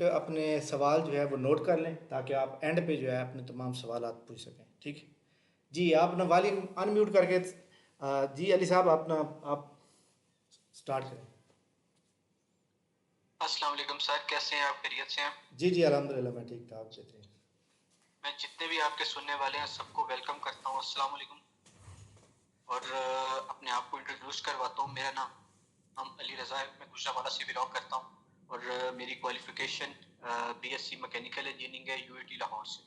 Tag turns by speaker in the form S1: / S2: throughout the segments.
S1: अपने सवाल जो है वो नोट कर लें ताकि आप एंड पे जो है अपने तमाम सवालात पूछ सकें। ठीक है जी, आप अपना वॉल्यूम अनम्यूट करके जी अली साहब अपना आप स्टार्ट करें।
S2: अस्सलाम वालेकुम सर, कैसे हैं आप? खैरियत से हैं?
S1: जी जी अल्हम्दुलिल्लाह मैं ठीक ठाक बेहतरीन।
S2: मैं जितने भी आपके सुनने वाले हैं सबको वेलकम करता हूँ। अस्सलाम वालेकुम। और अपने आप को इंट्रोड्यूस करवाता हूँ। मेरा नाम अली रज़ा है, मैं गुजरांवाला से बिलोंग करता हूँ और मेरी क्वालिफिकेशन बीएससी मैकेनिकल इंजीनियरिंग है यूएटी लाहौर से।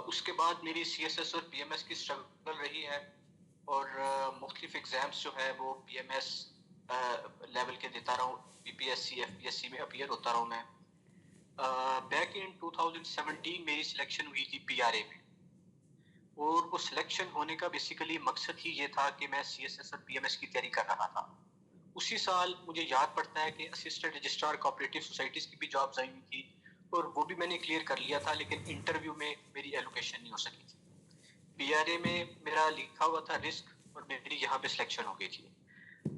S2: उसके बाद मेरी सीएसएस और पीएमएस की स्ट्रगल रही है और मुख्तलिफ एग्ज़ाम्स जो है वो पीएमएस लेवल के देता रहा हूँ। बीपीएससी एफपीएससी में अपीयर होता रहा हूँ मैं। बैक इन 2017 मेरी सिलेक्शन हुई थी पीआरए में और वो सिलेक्शन होने का बेसिकली मकसद ही ये था कि मैं सीएसएस और पीएमएस की तैयारी कर रहा था। उसी साल मुझे याद पड़ता है कि असिस्टेंट रजिस्ट्रार कोऑपरेटिव सोसाइटीज़ की भी जॉब्स आई हुई थी और वो भी मैंने क्लियर कर लिया था, लेकिन इंटरव्यू में मेरी एलोकेशन नहीं हो सकी थी। पीआरए में मेरा लिखा हुआ था रिस्क और मेरी यहाँ पे सिलेक्शन हो गई थी।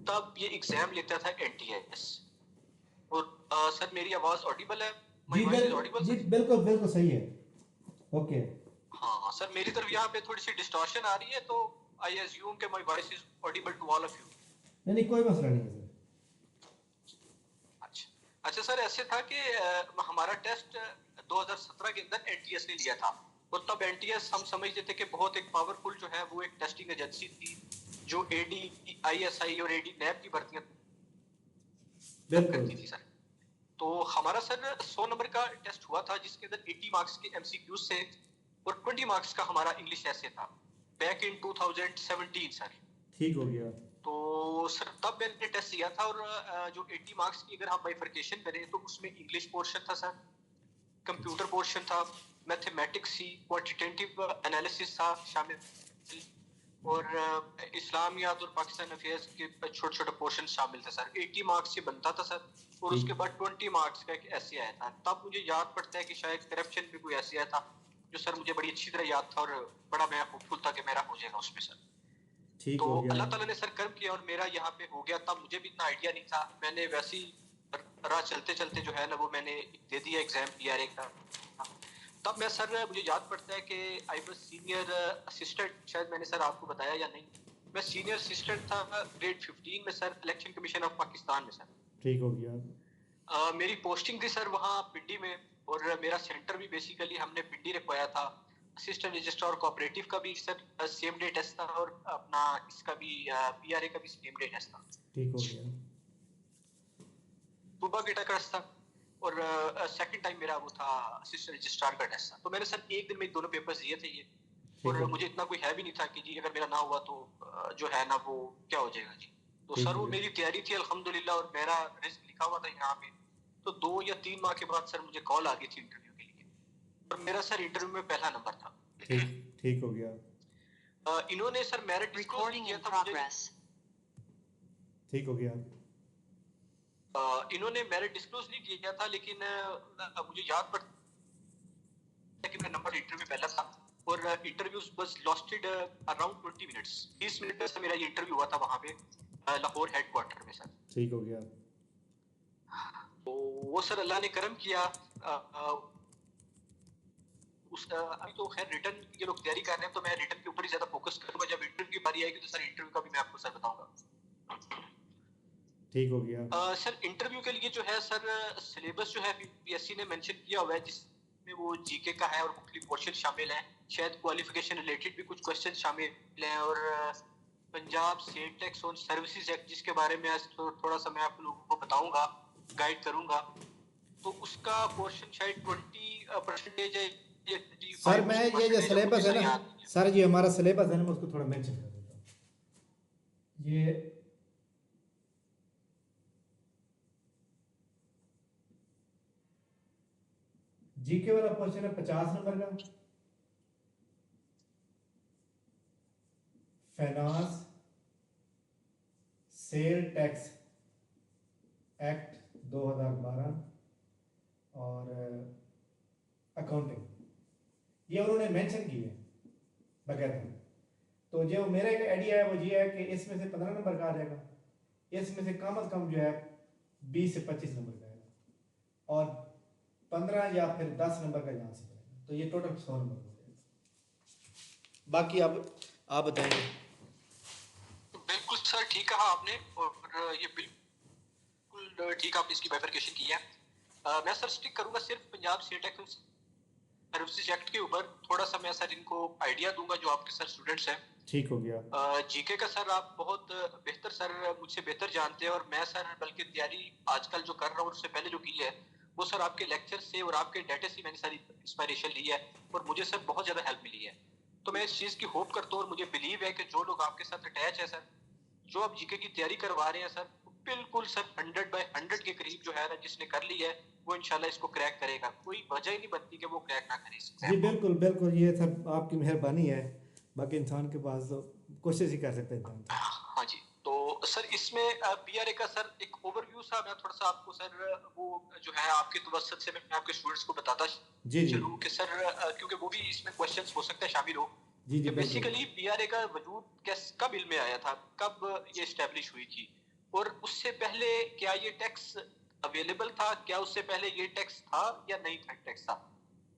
S2: तब ये एग्जाम लेता था एनटीएस। और सर मेरी आवाज़ ऑडिबल है? माय
S1: जी
S2: वॉइस इज ऑडिबल
S1: जी
S2: सर?
S1: बिल्कुल बिल्कुल सही है। ओके।
S2: हाँ सर, मेरी तरफ यहाँ पे थोड़ी सी डिस्टॉर्शन आ रही है, तो आई अज्यूम कि my voice is audible to all of you.
S1: नहीं नहीं कोई मसला नहीं है सर।
S2: अच्छा अच्छा सर, ऐसे था कि हमारा टेस्ट 2017 के अंदर एनटीएस ने लिया था और तब एनटीएस हम समझते थे कि बहुत एक पावरफुल जो है वो एक टेस्टिंग एजेंसी थी जो एडी आईएसआई और एडी नैब की भर्तियां तब
S1: बिल्कुल।
S2: करती थी सर। तो हमारा सर 100 नंबर का टेस्ट हुआ था जिसके अंदर 80 मार्क्स के एमसीक्यूज से और 20 मार्क्स का हमारा इंग्लिश ऐसे था। Back in 2017 sir.
S1: ठीक हो गया।
S2: तो सर तब मैंने टेस्ट दिया था और जो 80 मार्क्स की अगर हम बाइफरकेशन करें तो उसमें इंग्लिश पोर्शन था सर, कंप्यूटर पोर्शन था, मैथमेटिक्स थी, क्वांटिटेटिव एनालिसिस था शामिल और इस्लामियात और पाकिस्तान अफेयर्स के छोटे छोटे पोर्शन शामिल थे सर। 80 मार्क्स से बनता था सर और
S1: ठीक।
S2: उसके बाद 20 मार्क्स का एक ऐसे आया था। तब मुझे याद पड़ता है कि शायद करप्शन भी कोई ऐसे आया था जो सर मुझे बड़ी अच्छी तरह याद था और बड़ा मैं होपफुल था कि मेरा हो जाएगा उसमें सर।
S1: ठीक
S2: तो
S1: हो गया।
S2: अल्लाह ताला ने सर कर्म किया और मेरा यहाँ पे हो गया। तब मुझे भी इतना आइडिया नहीं था, मैंने वैसे ही राह चलते चलते जो है ना वो मैंने दे दिया एग्जाम पीआरए का। तब मैं सर मुझे याद पड़ता है कि आई वाज सीनियर असिस्टेंट, शायद मैंने सर आपको बताया या नहीं, मैं सीनियर असिस्टेंट था ग्रेड 15 में sir, election commission of Pakistan में सर।
S1: ठीक हो गया।
S2: मेरी पोस्टिंग थी सर वहाँ पिंडी में और मेरा सेंटर भी बेसिकली हमने पिंडी रखवाया था। असिस्टेंट रजिस्ट्रार कोऑपरेटिव का भी सर सेम डे टेस्ट था और अपना इसका भी पीआरए का भी सेम डे टेस्ट था,
S1: ठीक हो गया।
S2: सुबह के टेस्ट था और सेकंड टाइम मेरा वो था असिस्टेंट रजिस्ट्रार का टेस्ट था। तो मैंने सर एक दिन में दोनों पेपर्स दिए थे ये
S1: ठीक
S2: और
S1: हो
S2: मुझे इतना कोई है भी नहीं था कि जी अगर मेरा ना हुआ तो जो है ना वो क्या हो जाएगा जी। तो
S1: ठीक
S2: सर
S1: हो
S2: वो
S1: गया।
S2: मेरी तैयारी थी अल्हम्दुलिल्लाह और मेरा रिस्क लिखा हुआ था यहाँ पे। तो 2 या 3 माह के बाद सर मुझे कॉल आ गई थी इंटरव्यू के लिए और मेरा सर इंटरव्यू में पहला नंबर था।
S1: ठीक ठीक हो गया।
S2: इन्होंने सर मेरिट डिस्क्लोज नहीं किया था मुझे।
S1: ठीक हो गया।
S2: इन्होंने मेरिट डिस्क्लोज नहीं किया था, लेकिन मुझे याद पड़ता है कि मेरा नंबर इंटरव्यू पहला था और इंटरव्यू बस लॉस्टेड अराउंड 20 मिनट्स, 20 मिनट का मेरा ये इंटरव्यू हुआ था वहाँ पे लाहौर हेडक्वार्टर में सर।
S1: ठीक हो गया।
S2: तो वो सर अल्लाह ने करम किया। उसका अभी तो खैर रिटर्न ये लोग तैयारी कर रहे हैं तो मैं रिटर्न के ऊपर ही ज्यादा फोकस करूंगा। जब इंटरव्यू की बारी आएगी तो सर इंटरव्यू का भी मैं आपको सर बताऊंगा।
S1: ठीक हो गया।
S2: सर इंटरव्यू के लिए जो है सर सिलेबस जो है पीएससी ने मेंशन किया हुआ है जिसमें वो जीके का है और मुख्तलिफ क्वेश्चन शामिल हैं। शायद क्वालिफिकेशन रिलेटेड भी कुछ क्वेश्चन शामिल हैं और Punjab state tax on services act जिसके बारे में आज थोड़ा सा मैं आप लोगों को बताऊंगा, गाइड करूंगा। तो उसका पोर्शन शायद 20% है या
S1: सर
S2: 25
S1: मैं ये जो
S2: परसेंटेज है, मुझे
S1: सिलेबस है
S2: सर
S1: ना,
S2: याद नहीं है।
S1: सर जी हमारा सिलेबस है ना मैं उसको थोड़ा मेंशन कर देता हूँ। ये जीके वाला क्वेश्चन है 50 नंबर का। फाइनेंस सेल टैक्स एक्ट 2012 और अकाउंटिंग ये उन्होंने मेंशन की है बकायदा। तो जो मेरा एक आइडिया है वो ये है कि इसमें से 15 नंबर का आ जाएगा, इसमें से कम अज कम जो है 20 से 25 नंबर का आएगा। और 15 या फिर 10 नंबर का यहाँ से बनेगा, तो ये टोटल 100 नंबर हो जाएगा। बाकी अब आप बताएंगे।
S2: बिल्कुल सर, ठीक कहा आपने, और ये बिल्कुल ठीक आपने इसकी बाइफरकेशन की है। मैं सर स्टिक करूंगा सिर्फ Punjab state tax services act के ऊपर। थोड़ा सा मैं सर इनको आइडिया दूंगा जो आपके सर स्टूडेंट्स हैं।
S1: ठीक हो गया।
S2: जीके का सर आप बहुत बेहतर सर मुझसे बेहतर जानते हैं, और मैं सर बल्कि तैयारी आजकल जो कर रहा हूँ उससे पहले जो की है वो सर आपके लेक्चर से और आपके डाटा से मैंने सारी इंस्पायरेशन ली है, और मुझे सर बहुत ज़्यादा हेल्प मिली है। तो मैं इस चीज़ की होप करता हूँ और मुझे बिलीव है कि जो लोग आपके साथ अटैच है सर, जो आप जीके की तैयारी करवा रहे हैं सर, बिल्कुल सर 100/100 के करीब जो है ना जिसने कर ली है वो इंशाल्लाह इसको क्रैक करेगा। कोई वजह ही नहीं बनती कि वो क्रैक ना करे इस
S1: जी
S2: एग्जाम को।
S1: बिल्कुल बिल्कुल, ये सब आपकी मेहरबानी है। बाकी इंसान के पास तो कोशिश ही कर सकते हैं इंसान तो।
S2: हाँ जी, तो सर इसमें पीआरए का सर एक ओवरव्यू सा मैं थोड़ा सा आपको सर वो जो है आपके तवसत से मैं आपके स्टूडेंट्स को बताता
S1: जी जी
S2: चलूं कि सर क्योंकि वो भी इसमें क्वेश्चंस हो सकते हैं शामिल हो
S1: जी जी
S2: कि
S1: बिल्कुल।
S2: बेसिकली पीआरए का वजूद कब इल्म में आया था, कब ये एस्टेब्लिश हुई थी, और उससे पहले क्या ये टैक्स अवेलेबल था, क्या उससे पहले ये टैक्स था या नहीं था टैक्स था।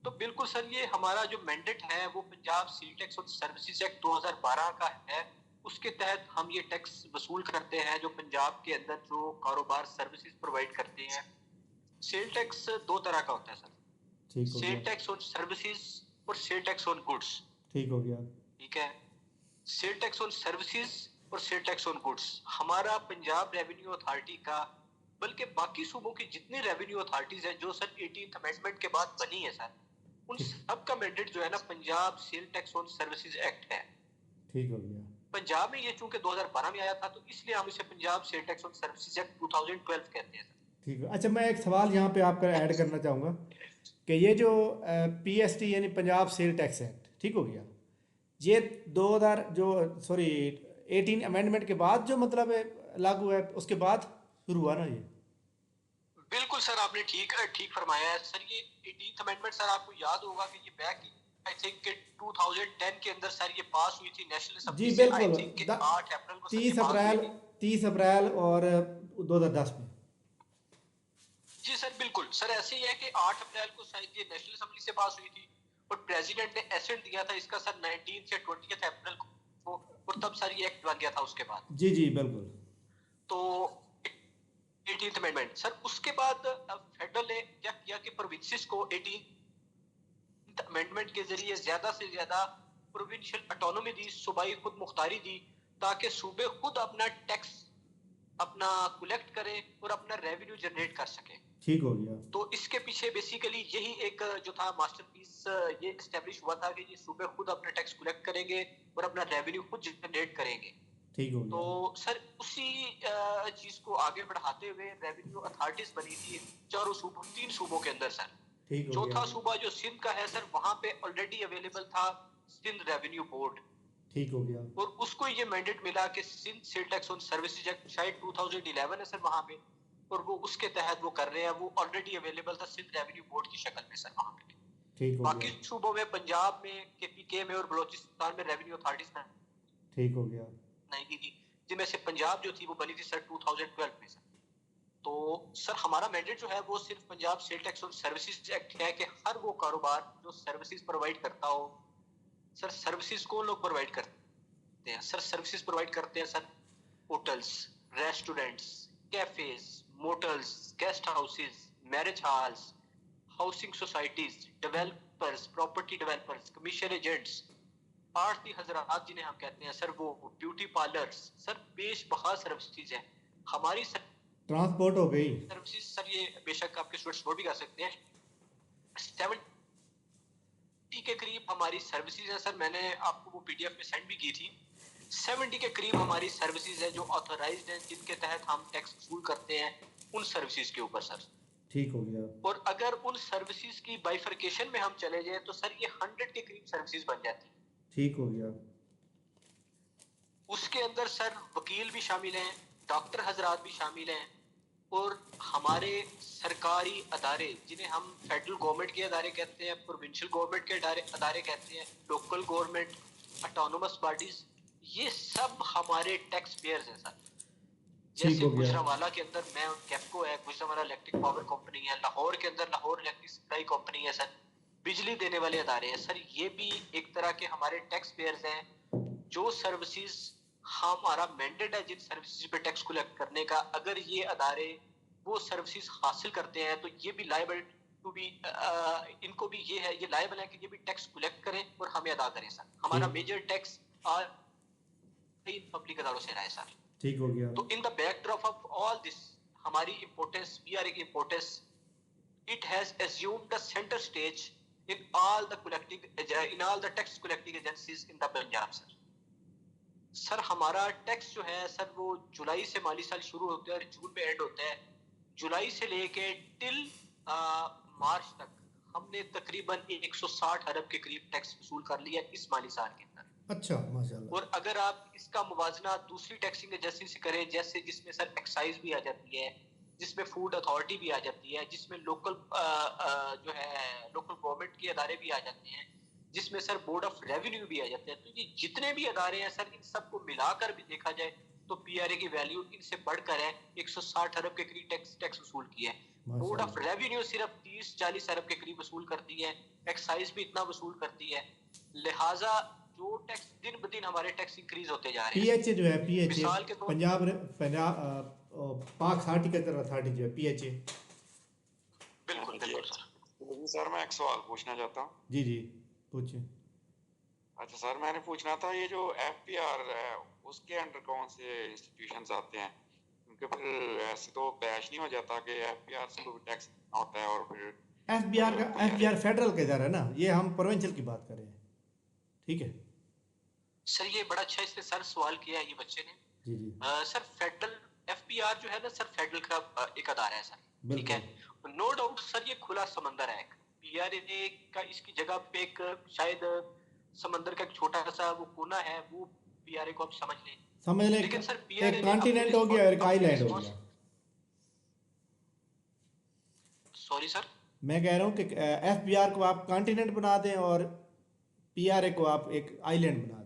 S2: तो बिल्कुल सर ये हमारा जो मैंडेट है वो पंजाब सेल टैक्स और सर्विसेज एक्ट 2012 का है। उसके तहत हम ये टैक्स वसूल करते हैं जो पंजाब के अंदर जो कारोबार सर्विसेज प्रोवाइड करते हैं। सेल टैक्स दो तरह का होता है सर,
S1: ठीक हो
S2: सेल
S1: गया।
S2: टैक्स ऑन सर्विसेज और सेल टैक्स ऑन गुड्स।
S1: ठीक हो गया।
S2: ठीक है, सेल टैक्स ऑन सर्विसेज और सेल टैक्स ऑन गुड्स हमारा पंजाब रेवेन्यू अथॉरिटी का, बल्कि बाकी सूबों की जितनी रेवेन्यू अथॉरिटीज हैं जो सर 18th अमेंडमेंट के बाद बनी है सर, उन
S1: ठीक।
S2: सब का मैंडेट जो है ना Punjab sale tax on services act है।
S1: ठीक हो गया।
S2: पंजाब में ये चूंकि 2012 में आया था तो इसलिए हम इसे Punjab sale tax on services act 2012 कहते हैं
S1: ठीक है। अच्छा, मैं एक सवाल यहाँ पे आपका ऐड करना चाहूँगा कि ये जो पीएसटी यानी पंजाब सेल टैक्स एक्ट, ठीक हो गया, ये 2000 जो सॉरी 18 अमेंडमेंट के बाद जो मतलब लागू है, उसके बाद शुरू हुआ ना ये।
S2: बिल्कुल सर, आपने ठीक ठीक फरमाया है सर। ये 18th अमेंडमेंट सर आपको याद होगा कि ये बैक आई थिंक के 2010 के अंदर सर ये पास हुई थी नेशनल
S1: जी
S2: असेंबली से। आई
S1: बिल्कुल।
S2: थिंक के 8 अप्रैल को सर ये
S1: 30
S2: पास हुई
S1: अप्रैल
S2: थी।
S1: 30 अप्रैल और 2010 में।
S2: जी सर बिल्कुल सर, ऐसे ही है कि 8 अप्रैल को शायद ये नेशनल असेंबली से पास हुई थी और प्रेसिडेंट ने एसेंट दिया था इसका सर 19 या 20 अप्रैल को, और तब सर ये एक्ट बन गया था उसके बाद।
S1: जी जी बिल्कुल।
S2: तो 18th अमेंडमेंट सर, उसके बाद फेडरल ने क्या किया कि प्रोविंसेस को 18th अमेंडमेंट के जरिए ज्यादा से ज्यादा प्रोविंशियल ऑटोनॉमी दी, सूबाई खुद मुख्तारी दी, ताकि सूबे खुद अपना टैक्स अपना कलेक्ट करें और अपना रेवेन्यू जनरेट कर सके।
S1: ठीक हो गया।
S2: तो इसके पीछे बेसिकली यही एक जो था मास्टरपीस ये एस्टेब्लिश हुआ था कि ये सूबे खुद अपना टैक्स कलेक्ट करेंगे और अपना रेवेन्यू खुद जनरेट करेंगे।
S1: ठीक हो
S2: तो
S1: गया।
S2: सर उसी चीज को आगे बढ़ाते हुए रेवेन्यू अथॉरिटीज बनी थी चारों सूबों 3 सूबों के अंदर सर।
S1: ठीक हो गया।
S2: चौथा सूबा जो सिंध का है सर, वहां पे ऑलरेडी अवेलेबल था सिंध रेवेन्यू बोर्ड,
S1: ठीक हो गया।
S2: और उसको ये मैंडेट मिला कि Sindh sale tax on services act शायद 2011 है सर वहां पे, और वो उसके तहत वो कर रहे हैं। वो ऑलरेडी अवेलेबल था सिंध रेवेन्यू बोर्ड की शक्ल में सर वहां पे।
S1: ठीक हो
S2: बाकी
S1: गया।
S2: सूबों में पंजाब में केपीके में और बलोचिस्तान में रेवेन्यू अथॉरिटीज
S1: ठीक हो गया।
S2: नहीं की थी, जिनमें से पंजाब जो थी वो बनी थी सर 2012 में सर। तो सर हमारा मैंडेट जो है वो सिर्फ पंजाब सेल टैक्स और सर्विसेज एक्ट है कि हर वो कारोबार जो सर्विसेज प्रोवाइड करता हो। सर सर्विसेज कौन लोग प्रोवाइड करते हैं सर? सर्विसेज प्रोवाइड करते हैं sir hotels, restaurants, cafes, motels, guest houses, marriage halls, housing societies, developers, property developers, commission agents, आरती हजरात जिन्हें हम कहते हैं सर, वो ब्यूटी पार्लर्स, सर बेशबहा सर्विसेज है हमारी
S1: ट्रांसपोर्ट हो गई।
S2: Services sir. ये बेशक आपके स्टूडेंट्स नोट भी कर सकते हैं, 70 के करीब हमारी सर्विसेज है सर। मैंने आपको वो पीडीएफ में सेंड भी की थी। 70 के करीब हमारी सर्विसेज है जो ऑथराइज्ड हैं, जिनके तहत हम टैक्स वसूल करते हैं उन सर्विसेज के ऊपर सर।
S1: ठीक हो गया।
S2: और अगर उन सर्विसेज की बाइफरकेशन में हम चले जाए तो सर ये 100 के करीब सर्विसेज बन जाती है।
S1: ठीक हो गया।
S2: उसके अंदर सर वकील भी शामिल हैं, डॉक्टर हजरात भी शामिल हैं, और हमारे सरकारी अदारे जिन्हें हम फेडरल गवर्नमेंट के अदारे कहते हैं, प्रोविंशियल गवर्नमेंट के अदारे कहते हैं, लोकल गवर्नमेंट, ऑटोनोमस बॉडीज, ये सब हमारे टैक्स पेयर्स हैं सर।
S1: ठीक
S2: जैसे
S1: हो गया।
S2: गुजरांवाला के अंदर मैं कैप्को है, गुजरांवाला इलेक्ट्रिक पावर कंपनी है, लाहौर के अंदर लाहौर इलेक्ट्रिक सप्लाई कंपनी है सर, बिजली देने वाले अदारे हैं सर, ये भी एक तरह के हमारे टैक्स पेयर्स हैं। जो सर्विसेज हमारा मैंडेट है जिन सर्विसेज पे टैक्स कलेक्ट करने का, अगर ये अदारे वो सर्विसेज हासिल करते हैं तो ये भी लायबल टू बी, इनको भी ये है, ये लायबल है कि ये भी टैक्स कलेक्ट करें और हमें अदा करें सर। हमारा
S1: ठीक
S2: मेजर टैक्स पब्लिक अदारों से रहा है सर।
S1: ठीक हो गया।
S2: तो in the backdrop of all this, हमारी इंपोर्टेंस, पीआरए की importance, it has assumed the center stage in all the tax collecting agencies in the Punjab sir. Sir हमारा टैक्स जो है सर वो जुलाई से माली साल शुरू होते हैं और जून में एंड होता है। जुलाई से लेके टिल मार्च तक हमने तकरीबन 160 अरब के करीब टैक्स वसूल कर लिया इस माली साल के अंदर।
S1: अच्छा, माशाल्लाह।
S2: और अगर आप इसका मुवाजना दूसरी टैक्सिंग एजेंसी से करें, जैसे जिसमें सर एक्साइज भी आ जाती है, जिसमें फूड अथॉरिटी भी आ जाती है, जिसमें लोकल जो है लोकल गवर्नमेंट के अदारे भी आ जाते हैं, जिसमें सर बोर्ड ऑफ रेवेन्यू भी आ जाते हैं, तो ये जितने भी अदारे हैं सर, इन सबको मिलाकर भी देखा जाए तो पीआरए की वैल्यू इनसे बढ़कर है। 160 अरब के करीब टैक्स वसूल किया है। बोर्ड ऑफ रेवेन्यू सिर्फ 30-40 अरब के करीब वसूल करती है, एक्साइज भी इतना वसूल करती है। लिहाजा जो टैक्स दिन ब दिन हमारे टैक्स इंक्रीज होते जा रहे हैं।
S1: पीएचए जो है, पीएचए
S2: मिसाल के तौर
S1: पंजाब पाक हार्टिकल्चर अथॉरिटी जो है, पीएचए।
S2: बिल्कुल बिल्कुल सर।
S3: जी सर, मैं एक सवाल पूछना चाहता हूँ।
S1: जी जी, पूछिए।
S3: अच्छा सर, मैंने पूछना था ये जो एफपीआर है उसके अंडर कौन से इंस्टीट्यूशंस आते हैं? क्योंकि फिर ऐसे तो क्लैश नहीं हो जाता कि एफपीआर से कोई टैक्स होता है और फिर
S1: एफबीआर फेडरल के इधर है ना, ये हम प्रोविंशियल की बात कर रहे हैं। ठीक है
S2: सर, ये बड़ा अच्छा इसने सर सवाल किया है ये बच्चे ने।
S1: जी जी,
S2: सर फेडरल एफपीआर जो है ना सर, फेडरल का एक अदारा है सर, ठीक है। नो डाउट सर, ये खुला समंदर है। पीआरए का इसकी जगह पे एक शायद समंदर का एक छोटा सा वो कोना है, वो पीआरए को आप समझ लें। लेकिन सर
S1: एक कॉन्टिनेंट हो गया और एक आइलैंड हो गया।
S2: सॉरी सर,
S1: मैं कह रहा हूँ कि एफबीआर को आप कॉन्टिनेंट बना दें और पीआरए को आप एक आइलैंड बना दें।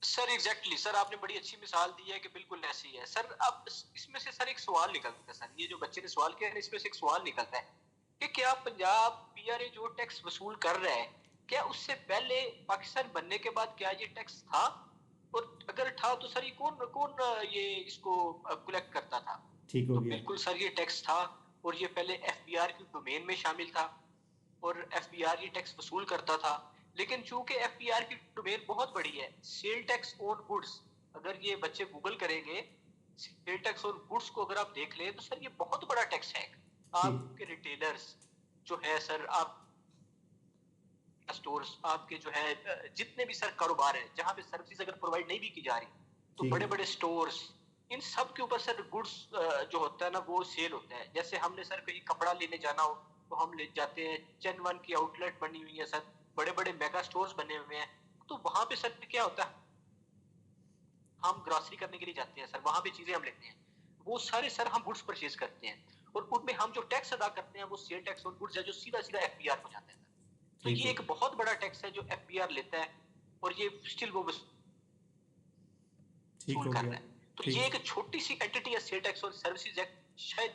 S2: सर एग्जैक्टली सर, आपने बड़ी अच्छी मिसाल दी है कि बिल्कुल ऐसी है सर। अब इसमें से सर एक सवाल निकलता है सर, ये जो बच्चे ने सवाल किया है इसमें से एक सवाल निकलता है कि क्या पंजाब पीआरए जो टैक्स वसूल कर रहा है, क्या उससे पहले पाकिस्तान बनने के बाद क्या ये टैक्स था? और अगर था तो सर ये कौन कौन ये इसको कलेक्ट करता था?
S1: ठीक हो
S2: तो
S1: गया।
S2: बिल्कुल सर ये टैक्स था, और ये पहले एफबीआर की डोमेन में शामिल था और एफबीआर ये टैक्स वसूल करता था। लेकिन चूंकि एफबीआर की डोमेन बहुत बड़ी है, सेल टैक्स ऑन गुड्स, अगर ये बच्चे गूगल करेंगे सेल टैक्स ऑन गुड्स को अगर आप देख लें तो सर ये बहुत बड़ा टैक्स है। आपके रिटेलर्स जो है सर, आप स्टोर्स, आपके जो है जितने भी सर कारोबार है जहां पे सर्विसेज अगर प्रोवाइड नहीं भी की जा रही, तो बड़े बड़े स्टोर्स, इन सब के ऊपर सर गुड्स जो होता है ना वो सेल होता है। जैसे हमने सर कहीं कपड़ा लेने जाना हो तो हम ले जाते हैं, चेन1 की आउटलेट बनी हुई है सर, बड़े बड़े मेगा स्टोर्स बने हुए हैं, तो वहां पे सर क्या होता है, हम ग्रोसरी करने के लिए जाते हैं सर, वहां पे चीजें हम लेते हैं, वो सारे सर हम गुड्स परचेज करते हैं, और उनमें हम जो टैक्स अदा करते हैं वो सेल टैक्स ऑन गुड्स है, जो सीधा सीधा एफबीआर को जाता है सर। तो ये एक बहुत बड़ा टैक्स है जो एफबीआर लेता है, और ये स्टिल वो वसूल कर रहा है। तो ये एक छोटी सी एंटिटी है सेल टैक्स और सर्विसेज एक्ट, शायद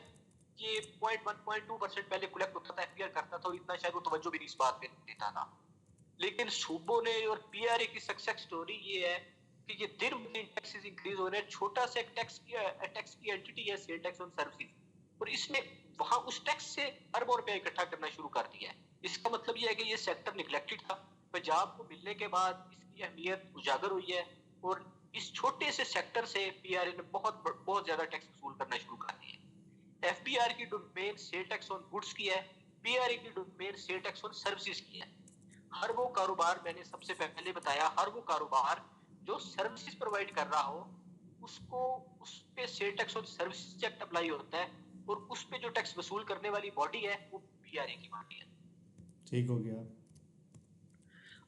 S2: ये 0.1-0.2% पहले कलेक्ट होता था, एफबीआर करता था, और इतना शायद वो तवज्जो भी नहीं इस बात पे देता था। लेकिन सूबों ने और पीआरए की सक्सेस स्टोरी ये है कि ये दिन ब दिन टैक्सेस इंक्रीज हो रहे हैं। छोटा सा एक टैक्स की एंटिटी है सेल टैक्स ऑन सर्विसेज, और इसने वहां उस टैक्स से अरबों रुपए इकट्ठा करना शुरू कर दिया है। इसका मतलब ये है कि ये सेक्टर निगलेक्टेड था। पंजाब को मिलने के बाद इसकी अहमियत उजागर हुई है, और इस छोटे से सेक्टर से पीआरए ने बहुत ज्यादा टैक्स वसूल करना शुरू कर दिया है। एफबीआर की domain cell tax on goods की है, पीआरए की domain cell tax on services की है। हर वो कारोबार, मैंने सबसे पहले बताया, हर वो कारोबार जो सर्विसेज प्रोवाइड कर रहा हो उसको उस पे cell tax on services act apply होता है, और उस पे जो टैक्स वसूल करने वाली बॉडी है वो पीआरए की बॉडी है।
S1: ठीक हो गया।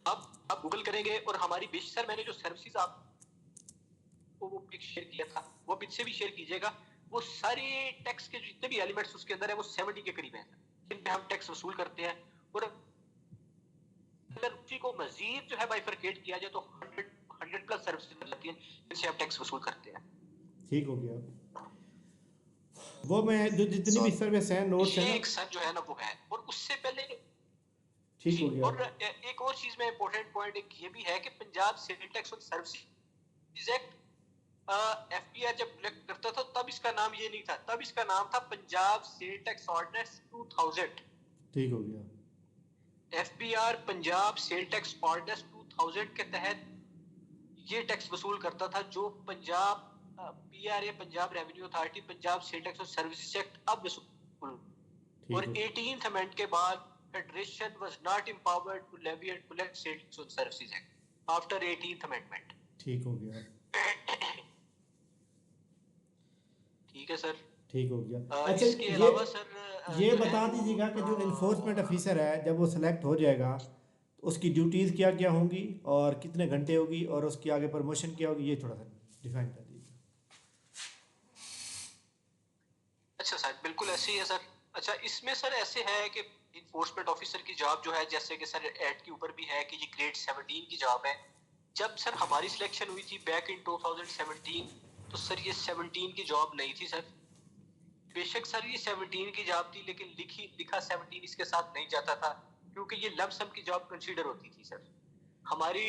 S2: अब आप गूगल करेंगे और हमारी बेसिक सर, मैंने जो सर्विसेज आपको वो पिक शेयर किया था वो पिक से भी शेयर कीजिएगा, वो सारे टैक्स के जितने भी एलिमेंट्स उसके अंदर है वो 70 के करीब है जिन पे हम टैक्स वसूल करते हैं। और अगर उसी को मजीद जो है बाइफरकेट किया जाए तो 100 प्लस सर्विसेज मिल जाती हैं जिनसे आप टैक्स वसूल करते हैं।
S1: ठीक हो गया। वो मैं जो जितनी भी सर्विस हैं नोट्स हैं
S2: ये
S1: ना,
S2: एक सर जो है ना वो है। और उससे पहले
S1: ठीक
S2: जी,
S1: हो गया।
S2: और एक और चीज में इंपॉर्टेंट पॉइंट एक ये भी है कि पंजाब सेल टैक्स और सर्विसेज एक्ट एफपीआर जब कलेक्ट करता था तब इसका नाम ये नहीं था, तब इसका नाम था पंजाब सेल टैक्स ऑर्डिनेंस 2000।
S1: ठीक हो गया।
S2: FPR Punjab sale tax ordinance 2000 के तहत ये टैक्स वसूल करता था जो Punjab PRA Punjab revenue authority Punjab sale tax और सर्विसेज एक्ट अब वसूल। और 18th अमेंड के बाद federation was not empowered to levy and collect sale tax और services act after 18th amendment.
S1: ठीक हो गया।
S2: ठीक है सर।
S1: ठीक हो गया। अच्छा
S2: इसके अलावा सर
S1: ये
S2: जो है
S1: बता
S2: वो,
S1: दीजिएगा कि जो इन्फोर्समेंट ऑफिसर है जब वो सेलेक्ट हो जाएगा तो उसकी ड्यूटीज़ क्या क्या होंगी और कितने घंटे होगी और उसकी आगे प्रमोशन क्या होगी, ये थोड़ा सा डिफाइन कर दीजिए।
S2: अच्छा सर बिल्कुल ऐसे ही है सर। अच्छा इसमें सर ऐसे है कि इन्फोर्समेंट ऑफिसर की जॉब जो है जैसे कि सर एड के ऊपर भी है कि ये ग्रेड 17 की जॉब है। जब सर हमारी सिलेक्शन हुई थी बैक इन 2017 तो सर ये 17 की जॉब नहीं थी सर। बेशक सर ये 17 की जॉब थी लेकिन लिखा 17 इसके साथ नहीं जाता था क्योंकि ये लमसम की जॉब कंसीडर होती थी सर। हमारी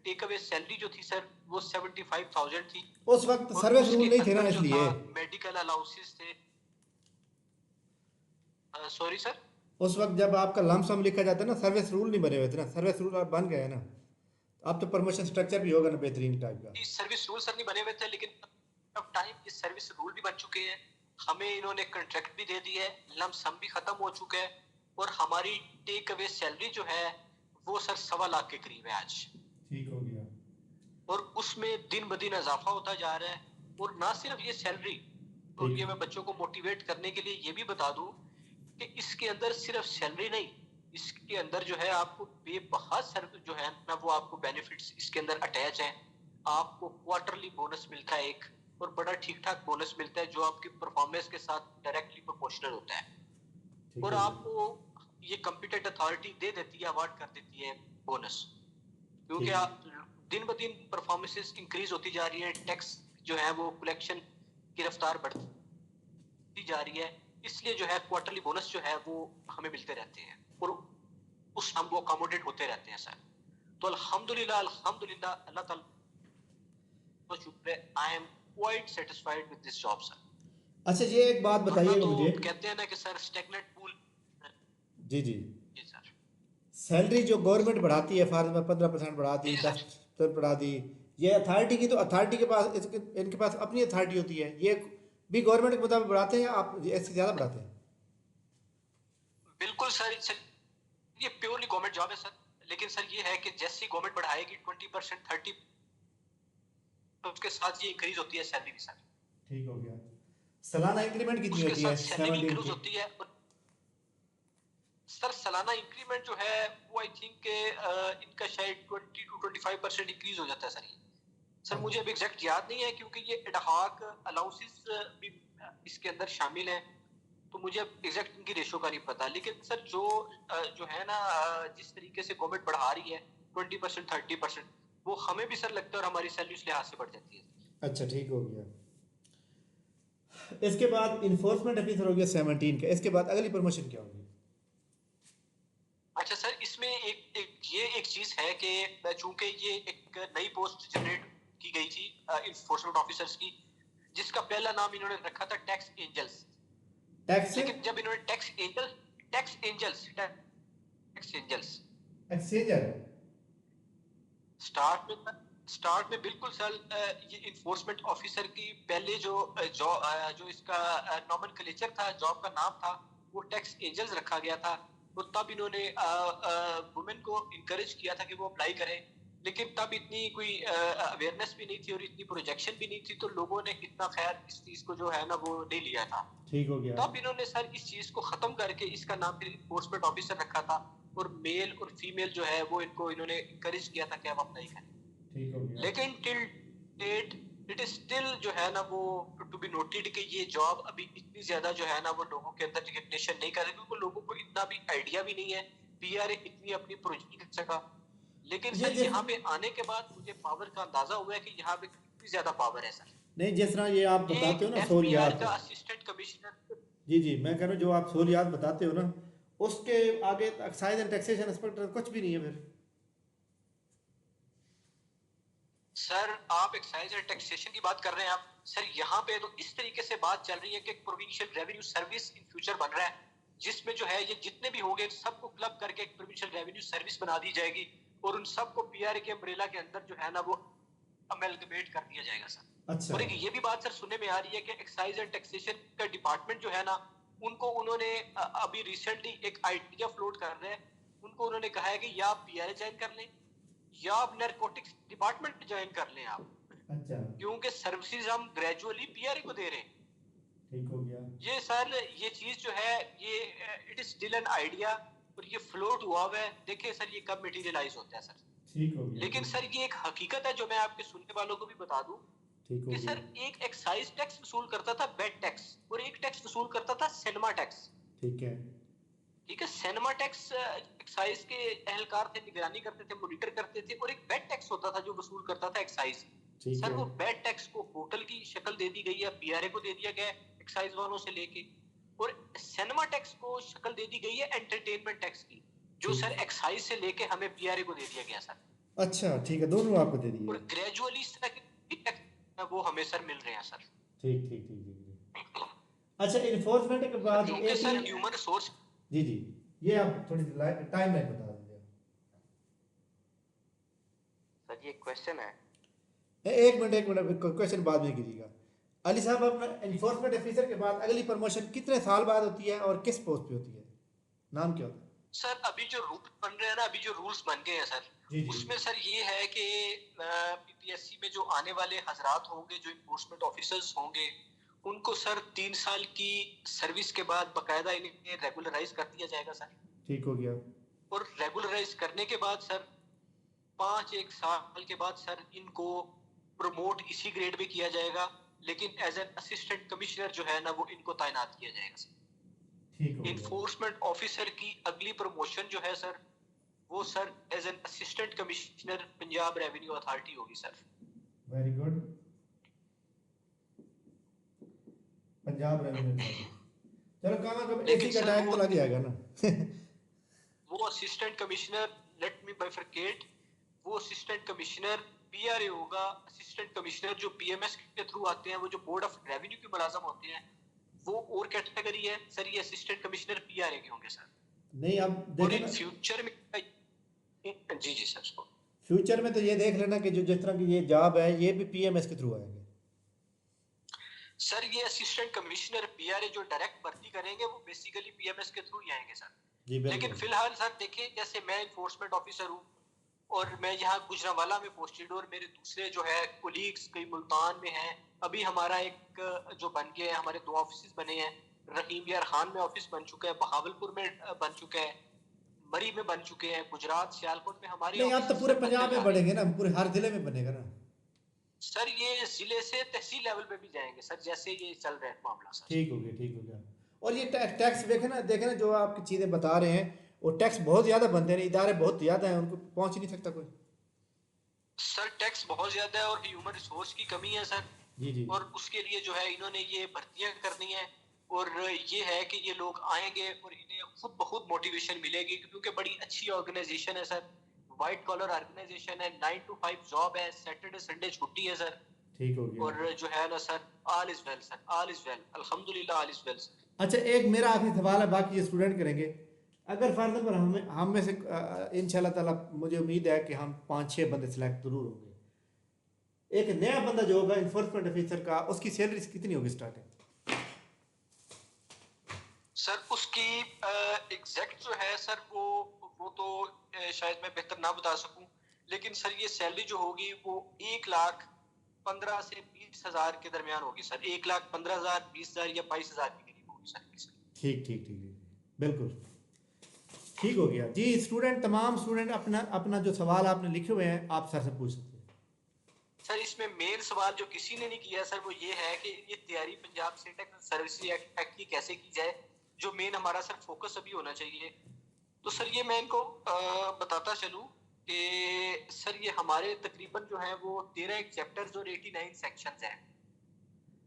S2: टेक अवे सैलरी जो थी सर वो 75,000 थी।
S1: उस वक्त
S2: और
S1: सर्विस रूल
S2: उसके
S1: नहीं थे ना,
S2: अंदर जो था
S1: इसलिए
S2: मेडिकल अलाउंसेस थे। सॉरी सर,
S1: उस वक्त जब आपका लमसम लिखा जाता है ना, सर्विस रूल नहीं बने हुए थे ना, सर्विस रूल अब बन गए हैं ना, अब तो प्रमोशन स्ट्रक्चर भी होगा ना बेहतरीन टाइप का।
S2: सर्विस रूल सर नहीं बने हुए थे लेकिन अब टाइम ये सर्विस रूल भी बन चुके हैं। हमें इन्होंने कॉन्ट्रैक्ट भी दे दिया है, लमसम भी खत्म हो चुका है और हमारी टेक अवे सैलरी जो है वो सर 1.25 लाख के करीब है आज।
S1: ठीक हो गया।
S2: और उसमें दिन ब दिन इजाफा होता जा रहा है। और ना सिर्फ ये सैलरी, और ये मैं बच्चों को मोटिवेट करने के लिए ये भी बता दूं कि इसके अंदर सिर्फ सैलरी नहीं, इसके अंदर जो है आपको बेबहा सर्विस जो है ना वो आपको बेनिफिट्स इसके अंदर अटैच हैं। आपको क्वार्टरली बोनस मिलता है एक, और बड़ा ठीक ठाक बोनस मिलता है जो आपकी परफॉर्मेंस के साथ डायरेक्टली प्रोपोर्शनल होता है। और आपको ये कॉम्पिटेंट अथॉरिटी दे देती है, अवार्ड कर देती है बोनस, क्योंकि आप दिन ब दिन परफॉर्मेंसेस इंक्रीज होती जा रही है, टैक्स जो है वो कलेक्शन की रफ्तार बढ़ती जा रही है, इसलिए जो है क्वार्टरली बोनस जो है वो हमें मिलते रहते हैं और उस हम वो अकोमोडेट होते रहते हैं सर। तो अल्हम्दुलिल्लाह अल्हम्दुलिल्लाह अल्लाह ताला का शुक्र है, I am quite satisfied with this job sir.
S1: अच्छा ये एक बात बताइएगा
S2: तो
S1: मुझे,
S2: कहते हैं ना कि सर स्टैग्नेंट पूल।
S1: जी जी,
S2: जी सर।
S1: सैलरी जो गवर्नमेंट बढ़ाती है फॉर में 15% बढ़ा दी,
S2: जी सर।
S1: 10% बढ़ा दी, ये अथॉरिटी की, तो अथॉरिटी के पास इनके पास अपनी अथॉरिटी होती है, ये भी गवर्नमेंट के मुताबिक बढ़ाते हैं या आप इससे ज़्यादा बढ़ाते हैं?
S2: बिल्कुल सर, ये प्योरली गवर्नमेंट जॉब है सर। लेकिन सर ये है कि जैसे ही गवर्नमेंट बढ़ाएगी 20% 30 तो उसके साथ ये इंक्रीज होती है सैलरी भी सर।
S1: ठीक हो गया। सालाना इंक्रीमेंट कितनी
S2: उसके
S1: होती है
S2: साथ सैलरी भी
S1: 17
S2: इंक्रीज
S1: की?
S2: होती है। और सर सालाना इंक्रीमेंट जो है वो आई थिंक इनका शायद 20 to 25% इंक्रीज हो जाता है सर। ये सर मुझे अभी एग्जैक्ट याद नहीं है क्योंकि ये एडहॉक अलाउंसेस भी इसके अंदर शामिल है, तो मुझे अब एग्जैक्ट इनकी रेशो का नहीं पता। लेकिन सर जो है ना जिस तरीके से गवर्नमेंट बढ़ा रही है 20% 30%, वो हमें भी सर लगता है और हमारी सैलरी उस लिहाज से बढ़ जाती है।
S1: अच्छा ठीक हो गया। इसके बाद इन्फोर्समेंट ऑफिसर हो गया 17 का, इसके बाद अगली प्रमोशन क्या होगी?
S2: अच्छा सर इसमें एक चीज है कि चूंकि ये एक नई पोस्ट जनरेट की गई थी इन्फोर्समेंट ऑफिसर्स की, जिसका पहला नाम इन्होंने रखा था टैक्स एंजल्स।
S1: टैक्स
S2: लेकिन जब इन्होंने टैक्स एंजल्स
S1: एक्सचेंजर
S2: स्टार्ट में बिल्कुल सर ये इन्फोर्समेंट ऑफिसर की पहले जो इसका नॉमेनक्लेचर था, जॉब का नाम था, वो टैक्स एंजल्स रखा गया था। तो तब इन्होंने वुमेन को इनकरेज किया था कि वो अप्लाई करें, लेकिन तब इतनी कोई अवेयरनेस भी नहीं थी और इतनी प्रोजेक्शन भी नहीं थी, तो लोगों ने इतना खैर इस चीज को जो है ना वो नहीं लिया था।
S1: ठीक हो गया।
S2: तब इन्होंने सर इस चीज को खत्म करके इसका नाम फिर इन्फोर्समेंट ऑफिसर रखा था, और मेल और फीमेल जो है वो इनको इन्होंने इनकरेज किया था कि आप अप्लाई करें।
S1: ठीक हो गया।
S2: लेकिन till date it is still जो है ना वो टू बी नोटेड कि ये जॉब अभी इतनी ज्यादा जो है ना वो लोगों के अंदर रिकग्निशन नहीं कर रही, क्योंकि लोगों को इतना भी आइडिया भी नहीं है, पीआरए इतनी अपनी प्रोजेक्ट कर सका। लेकिन सर यहाँ पे आने के बाद मुझे पावर का अंदाजा हुआ है कि यहाँ पे कितनी ज्यादा पावर है सर।
S1: नहीं, जिस तरह ये आप
S2: एक
S1: बताते हो ना
S2: एफपीआर
S1: सहूलियात,
S2: का असिस्टेंट कमिश्नर।
S1: जी जी, मैं कह रहा हूँ जो आप सहूलियात बताते हो ना, उसके आगे एक्साइज एंड टैक्सेशन इंस्पेक्टर कुछ भी नहीं है फिर।
S2: सर आप एक्साइज एंड टैक्सेशन की बात कर रहे हैं आप, सर यहाँ पे तो इस तरीके से बात चल रही है कि provincial revenue service in future बन रहा है, जिसमें जो है ये जितने भी होंगे सबको क्लब करके एक प्रोविंशियल रेवेन्यू सर्विस बना दी जाएगी और उन सबको पीआरए के अम्ब्रेला के अंदर जो है ना वो अमेलगमेट कर दिया जाएगा सर।
S1: अच्छा।
S2: और एक ये भी बात सर सुनने में आ रही है कि एक्साइज एंड टैक्सेशन का डिपार्टमेंट जो है ना, उनको उन्होंने अभी रिसेंटली एक आइडिया फ्लोट कर रहे हैं, उनको उन्होंने कहा है कि या आप पीआरए ज्वाइन कर लें या आप नारकोटिक्स डिपार्टमेंट ज्वाइन कर लें आप,
S1: अच्छा,
S2: क्योंकि सर्विसेज हम ग्रेजुअली पीआरए को दे रहे हैं।
S1: ठीक हो गया।
S2: ये सर ये चीज जो है ये it is still an idea और ये फ्लोट हुआ हुआ है, देखिए सर ये कब मटेरियलाइज होता है सर।
S1: ठीक हो गया।
S2: लेकिन सर ये एक हकीकत है जो मैं आपके सुनने वालों को भी बता दूं
S1: ठीक हो
S2: कि
S1: गया।
S2: सर एक एक्साइज टैक्स वसूल करता था बेड टैक्स और एक टैक्स वसूल करता था सिनेमा टैक्स।
S1: ठीक है।
S2: ठीक है, सिनेमा टैक्स एक्साइज के एहलकार थे, निगरानी करते थे, मॉनिटर करते थे, और एक बेड टैक्स होता था जो वसूल करता था एक्साइज।
S1: ठीक
S2: सर
S1: है।
S2: वो बेड टैक्स को होटल की शक्ल दे दी गई है, पीआरए को दे दिया गया है एक्साइज वालों से लेके, और सिनेमा टैक्स को शक्ल दे दी गई है एंटरटेनमेंट टैक्स की, जो
S1: ठीक।
S2: सर एक्साइज से लेके हमें पीआरए को दे दिया गया सर।
S1: अच्छा, ठीक है, दोनों आपको दे दिए।
S2: और ग्रेजुअली इस तरह के टैक्स वो हमें सर मिल रहे हैं सर।
S1: ठीक ठीक ठीक ठीक। अच्छा, इन्फोर्समेंट के बाद
S2: क्योंकि
S1: एक
S2: सर
S1: ही,
S2: ह्यूमन रिसोर्स।
S1: जी जी, ये आप थोड़ी टाइम लाइन बता दीजिए।
S2: सर ये क्वेश्चन है।
S1: एक मिनट क्वेश्चन बाद में कीजिएगा। अली साहब, अपना इन्फोर्समेंट ऑफिसर के बाद अगली प्रमोशन कितने साल बाद होती है और किस पोस्ट पे होती है, नाम क्या होता है?
S2: सर अभी जो रूल बन रहे हैं ना, अभी जो रूल्स बन गए हैं सर,
S1: जी जी।
S2: उसमें सर ये है कि पीपीएससी में जो आने वाले हजरात होंगे, जो इन्फोर्समेंट ऑफिसर्स होंगे, उनको सर 3 साल की सर्विस के बाद बकायदा इन्हें रेगुलराइज कर दिया जाएगा सर।
S1: ठीक हो गया।
S2: और रेगुलराइज करने के बाद सर 1 साल के बाद सर इनको प्रमोट इसी ग्रेड में किया जाएगा, लेकिन एज एन असिस्टेंट कमिश्नर जो है ना वो इनको तैनात किया जाएगा सर।
S1: ठीक हो गया।
S2: इन्फोर्समेंट ऑफिसर की अगली प्रमोशन जो है सर, वो sir as an assistant commissioner Punjab revenue authority होगी sir.
S1: Very good. Punjab revenue. चलो, कहाँ कब
S2: लेकिन
S1: एसी का
S2: सर
S1: टाइम तो लग जाएगा ना।
S2: वो assistant commissioner, let me bifurcate, वो असिस्टेंट कमिश्नर पीआरए होगा। असिस्टेंट कमिश्नर जो पीएमएस के थ्रू आते हैं, वो जो बोर्ड ऑफ रेवेन्यू के मुलाजम होते हैं, वो और कैटेगरी है सर। ये असिस्टेंट कमिश्नर पीआरए के होंगे सर।
S1: नहीं, अब
S2: और
S1: देखें
S2: इन
S1: ना,
S2: फ्यूचर में जी जी सर।
S1: फ्यूचर में तो ये देख लेना कि जो जिस तरह की ये जॉब है ये भी पीएमएस के थ्रू आएंगे।
S2: सर ये असिस्टेंट कमिश्नर पीआरए जो डायरेक्ट भर्ती करेंगे वो बेसिकली पीएमएस के थ्रू ही आएंगे सर।
S1: जी बिल्कुल।
S2: लेकिन फिलहाल सर देखिए, जैसे मैं इन्फोर्समेंट ऑफिसर हूँ और मैं यहाँ गुजरांवाला में पोस्टेड, और मेरे दूसरे जो है कोलीग्स कई मुल्तान में हैं। अभी हमारा एक जो बन गया है, हमारे 2 ऑफिस बने हैं। रहीम यार खान में ऑफिस बन चुका है, बहावलपुर में बन चुका है, मरी में बन चुके हैं, गुजरात सियालकोट में हमारे
S1: नहीं, आप तो
S2: ऑफिस
S1: पूरे
S2: सर बनते
S1: पंजाब
S2: जा
S1: में
S2: रहे हैं।
S1: बढ़ेंगे ना, पूरे हर जिले में बनेगा ना।
S2: सर ये जिले से तहसील लेवल पे भी जाएंगे सर, जैसे ये चल रहा है मामला सर।
S1: ठीक हो गया, ठीक हो गया। और ये टैक्स देखे ना जो आपकी चीज़ें बता रहे हैं, वो टैक्स बहुत ज़्यादा बनते हैं, इदारे बहुत ज़्यादा हैं, उनको पहुंच ही नहीं सकता कोई।
S2: सर टैक्स बहुत ज्यादा है और ह्यूमन रिसोर्स की कमी है सर।
S1: जी जी।
S2: और उसके लिए जो है इन्होंने ये भर्तियां करनी है, और ये है कि ये लोग आएंगे और इन्हें खुद ब खुद मोटिवेशन मिलेगी, क्योंकि बड़ी अच्छी ऑर्गेनाइजेशन है सर, वाइट कॉलर ऑर्गेनाइजेशन है, 9 to 5 जॉब है, सैटरडे संडे छुट्टी है सर।
S1: ठीक हो गया।
S2: और जो है ना sir, all is well sir, all is well, अल्हम्दुलिल्लाह ऑल इज वेल सर।
S1: अच्छा, एक मेरा आखिरी सवाल है, बाकी ये स्टूडेंट करेंगे। अगर फर्ज पर हम में से इंशाल्लाह ताला मुझे उम्मीद है कि हम 5-6 बंदे सिलेक्ट जरूर होंगे। एक नया बंदा जो होगा इन्फोर्समेंट ऑफिसर का, उसकी सैलरी कितनी होगी स्टार्टिंग?
S2: सर उसकी एग्जैक्ट जो है सर वो तो शायद मैं बेहतर ना बता सकूं, लेकिन सर ये सैलरी जो होगी वो 1,15,000 से 20,000 के दरमियान होगी सर। 1,15,000, 20,000 या 22,000 के करीब होगी सर।
S1: ठीक ठीक ठीक ठीक, बिल्कुल ठीक हो गया जी। तमाम स्टूडेंट अपना अपना जो सवाल आपने लिखे हुए हैं आप सर से पूछ सकते हैं।
S2: सर इसमें मेन सवाल जो किसी ने नहीं किया सर, वो ये है कि ये तैयारी पंजाब स्टेट सर्विस एक्ट की कैसे की जाए, जो मेन हमारा सर फोकस अभी होना चाहिए। तो सर ये मैं इनको बताता चलूं कि सर ये हमारे तकरीबन जो है वो 13 चैप्टर्स और 89 सेक्शंस हैं।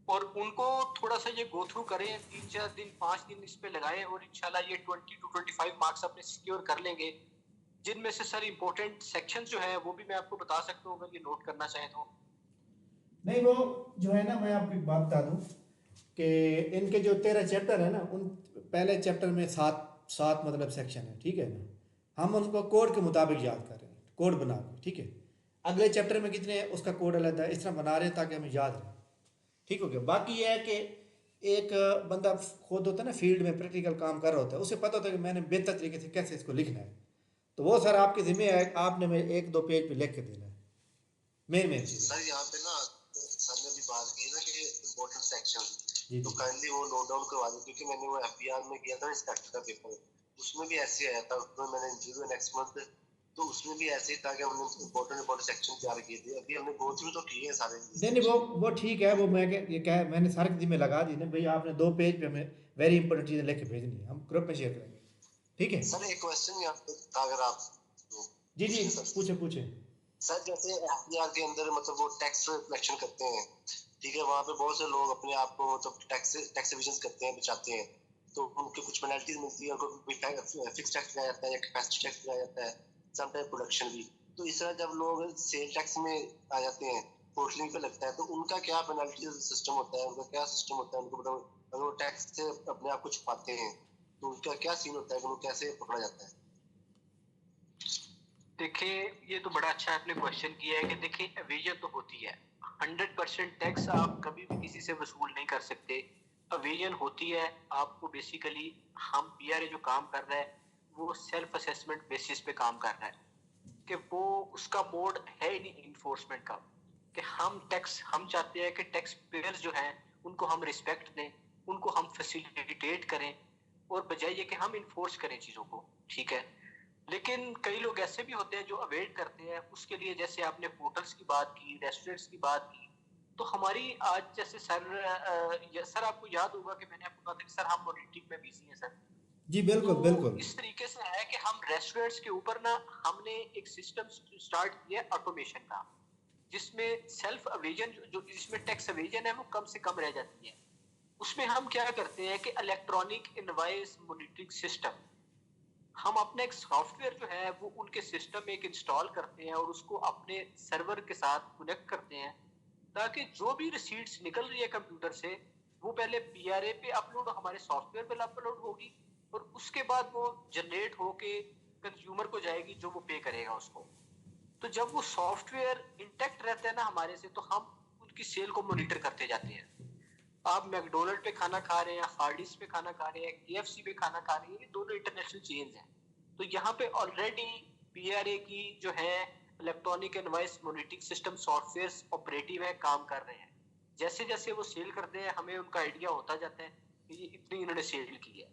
S2: और उनको थोड़ा सा ये गो थ्रू करें, 3-4 दिन 5 दिन इस पे लगाएं और इंशाल्लाह ये 20 to 25 मार्क्स अपने सिक्योर कर लेंगे, जिनमें से सर इंपॉर्टेंट सेक्शंस जो है वो भी मैं आपको बता सकता हूँ अगर ये नोट करना चाहें तो।
S1: नहीं, वो जो है ना, मैं आपको एक बात बता दूं कि इनके जो 13 चैप्टर है ना, उन पहले चैप्टर में सात सात मतलब सेक्शन है, ठीक है ना। हम उनको कोड के मुताबिक याद कर रहे हैं, कोड बना के, ठीक है। अगले चैप्टर में कितने हैं उसका कोड अलग है, इस तरह बना रहे हैं ताकि हमें याद रहे। ठीक हो गया। बाकी ये है कि एक बंदा खुद होता है ना, फील्ड में प्रैक्टिकल काम कर रहा होता है, उसे पता होता है कि मैंने बेहतर तरीके से कैसे इसको लिखना है। तो वो सर आपके जिम्मे है, आपने मेरे 1-2 पेज पे लिख के देना है मेन चीज़ें।
S4: सर यहाँ पे ना सर ने भी बात की ना कि इम्पोर्टेंट सेक्शन,
S1: जी
S4: तो
S1: जी
S4: काइंडली वो नोट डाउन करवा दें, क्योंकि मैंने वो एफबीआर में किया था इंस्पेक्टर का पेपर, उसमें भी ऐसे आया था, उसमें मैंने इंटरव्यू नेक्स्ट मंथ, तो उसमें भी ऐसे ही था कि हमने इम्पोर्टेंट सेक्शन तैयार किए थे। अभी हमने गो थ्रू तो किए हैं सारे
S1: नहीं नहीं, वो ठीक है। वो मैं ये क्या, मैंने सारे के जिम्मे लगा दी ना भाई, आपने 2 पेज पे हमें वेरी इंपॉर्टेंट चीज़ें लिख के भेजनी है, हम ग्रुप में शेयर करेंगे, ठीक है।
S4: सर एक क्वेश्चन यहाँ पे था, अगर आप तो
S1: जी जी,
S4: पूछिए सर।
S1: पूछे पूछे।
S4: सर जैसे एफबीआर के अंदर मतलब वो टैक्स कलेक्शन करते हैं, ठीक है, वहाँ पे बहुत से लोग अपने आप को मतलब टैक्स एविजन करते हैं, बचाते हैं, तो उनके कुछ पेनल्टीज मिलती है, उनको फिक्स टैक्स लगाया जाता है या कैपेसिटी टैक्स लगाया जाता है, समटाइम प्रोडक्शन भी। तो इस तरह जब लोग सेल टैक्स में आ जाते हैं, पोर्टलिंग पे लगता है, तो उनका क्या पेनल्टी सिस्टम होता है, उनका क्या सिस्टम होता है, उनको मतलब अगर वो टैक्स से अपने आप को छुपाते हैं तो उनका क्या सीन होता है, उनको कैसे पकड़ा जाता है?
S2: देखिए ये तो बड़ा अच्छा आपने क्वेश्चन किया है कि देखिए एविजन तो होती है, 100% टैक्स आप कभी भी किसी से वसूल नहीं कर सकते। एविजन होती है, आपको बेसिकली हम पीआरए जो काम कर रहा है वो सेल्फ असेसमेंट बेसिस पे काम कर रहा है कि वो उसका मोड है ही नहीं इन्फोर्समेंट का, कि हम चाहते हैं कि टैक्स पेयर्स जो हैं उनको हम रिस्पेक्ट दें, उनको हम फैसिलिटेट करें और बजाय ये कि हम इन्फोर्स करें चीज़ों को, ठीक है। लेकिन कई लोग ऐसे भी होते हैं जो अवॉइड करते हैं उसके लिए, जैसे आपने होटल्स की बात की, रेस्टोरेंट्स की बात की, तो हमारी आज जैसे सर आपको याद होगा कि मैंने आपको कहा था कि सर हम मॉनिटरिंग में बिजी हैं सर।
S1: जी
S2: तो
S1: बिल्कुल बिल्कुल।
S2: इस तरीके से है कि हम रेस्टोरेंट्स के ऊपर ना हमने एक सिस्टम स्टार्ट किया ऑटोमेशन का, जिसमें सेल्फ अवेजन जो जिसमें टैक्स अवेजन है वो कम से कम रह जाती है। उसमें हम क्या करते हैं कि इलेक्ट्रॉनिक इनवॉइस मॉनिटरिंग सिस्टम, हम अपने एक सॉफ्टवेयर जो है वो उनके सिस्टम में एक इंस्टॉल करते हैं और उसको अपने सर्वर के साथ कनेक्ट करते हैं, ताकि जो भी रिसीट्स निकल रही है कंप्यूटर से वो पहले पीआरए पे अपलोड, हमारे सॉफ्टवेयर पे अपलोड होगी और उसके बाद वो जनरेट होके कंज्यूमर को जाएगी जो वो पे करेगा उसको। तो जब वो सॉफ्टवेयर इंटैक्ट रहता है ना हमारे से, तो हम उनकी सेल को मॉनिटर करते जाते हैं। आप मैकडोनल्ड पे खाना खा रहे हैं, हार्डिस पे खाना खा रहे हैं, केएफसी पे खाना खा रहे हैं, ये दोनों इंटरनेशनल चेन्स हैं। तो यहाँ पे ऑलरेडी पीआरए की जो है electronic invoice monitoring system software operative है, काम कर रहे हैं। जैसे जैसे वो सेल करते हैं हमें उनका आइडिया होता जाता है कि ये इतनी इन्होंने सेल की है।